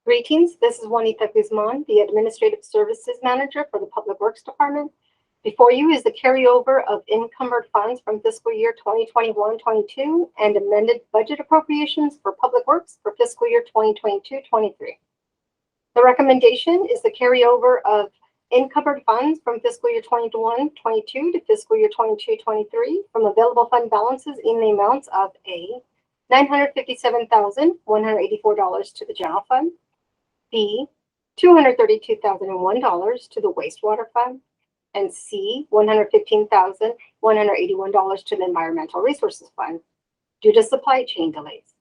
Greetings, this is Juanita Guzman, the Administrative Services Manager for the Public Works Department. Before you is the carryover of encumbered funds from fiscal year 2021-22 and amended budget appropriations for Public Works for fiscal year 2022-23. The recommendation is the carryover of encumbered funds from fiscal year 21-22 to fiscal year 22-23 from available fund balances in the amounts of A, $957,184 to the general fund, B, $232,001 to the wastewater fund, and C, $115,181 to the environmental resources fund due to supply chain delays.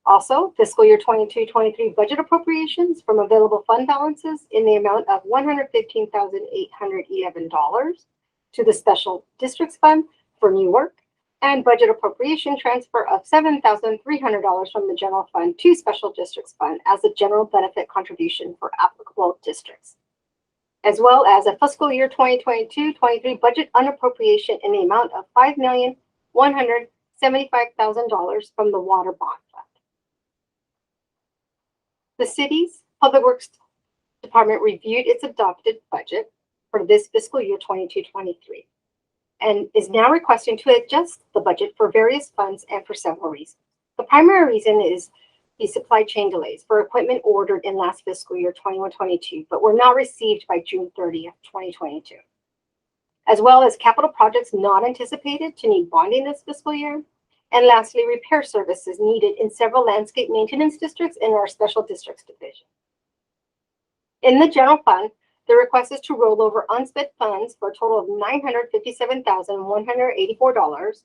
Also, fiscal year 22-23 budget appropriations from available fund balances in the amount of $115,811 to the special districts fund for new work, and budget appropriation transfer of $7,300 from the general fund to special districts fund as a general benefit contribution for applicable districts, as well as a fiscal year 2022-23 budget unappropriation in the amount of $5,175,000 from the water bond fund. The city's Public Works Department reviewed its adopted budget for this fiscal year 22-23. And is now requesting to adjust the budget for various funds and for several reasons. The primary reason is the supply chain delays for equipment ordered in last fiscal year 21-22, but were not received by June 30th, 2022, as well as capital projects not anticipated to need bonding this fiscal year, and lastly, repair services needed in several landscape maintenance districts in our special districts division. In the general fund, the request is to roll over unspent funds for a total of $957,184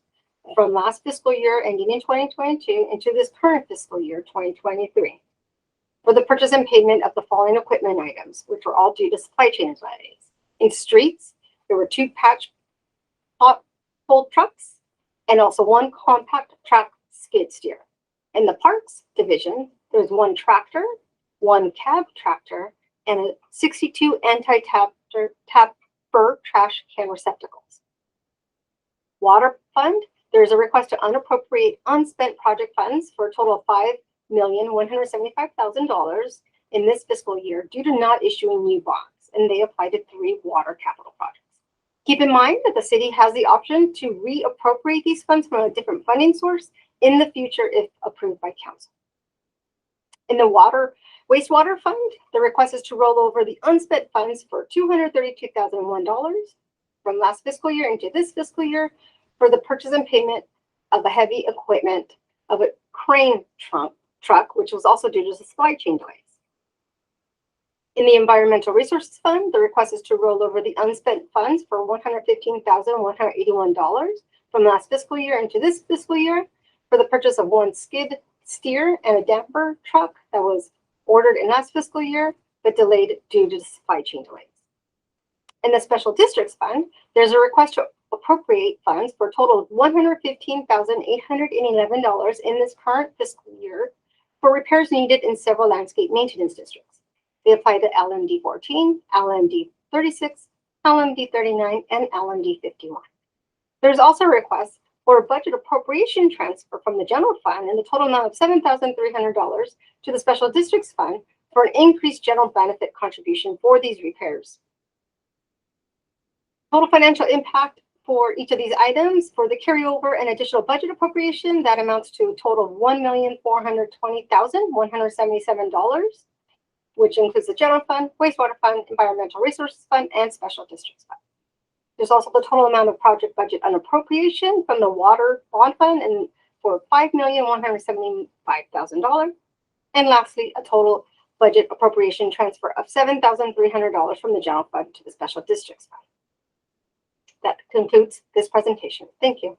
from last fiscal year ending in 2022 into this current fiscal year 2023 for the purchase and payment of the following equipment items, which were all due to supply chain delays. In streets, there were 2 patch pull trucks and also 1 compact track skid steer. In the parks division, there's 1 tractor, 1 cab tractor, and a 62 anti-tapper trash can receptacles. Water fund, there's a request to unappropriate unspent project funds for a total of $5,175,000 in this fiscal year due to not issuing new bonds, and they apply to 3 water capital projects. Keep in mind that the city has the option to reappropriate these funds from a different funding source in the future if approved by council. In the wastewater fund, the request is to roll over the unspent funds for $232,001 from last fiscal year into this fiscal year for the purchase and payment of a heavy equipment of a crane truck, which was also due to supply chain delays. In the environmental resources fund, the request is to roll over the unspent funds for $115,181 from last fiscal year into this fiscal year for the purchase of 1 skid steer and a damper truck that was ordered in last fiscal year, but delayed due to supply chain delays. In the special districts fund, there's a request to appropriate funds for a total of $115,811 in this current fiscal year for repairs needed in several landscape maintenance districts. They apply to LMD 14, LMD 36, LMD 39, and LMD 51. There's also a request for a budget appropriation transfer from the general fund in the total amount of $7,300 to the special districts fund for an increased general benefit contribution for these repairs. Total financial impact for each of these items for the carryover and additional budget appropriation, that amounts to a total of $1,420,177, which includes the general fund, wastewater fund, environmental resources fund, and special districts fund. There's also the total amount of project budget unappropriation from the water bond fund and for $5,175,000. And lastly, a total budget appropriation transfer of $7,300 from the general fund to the special districts fund. That concludes this presentation. Thank you.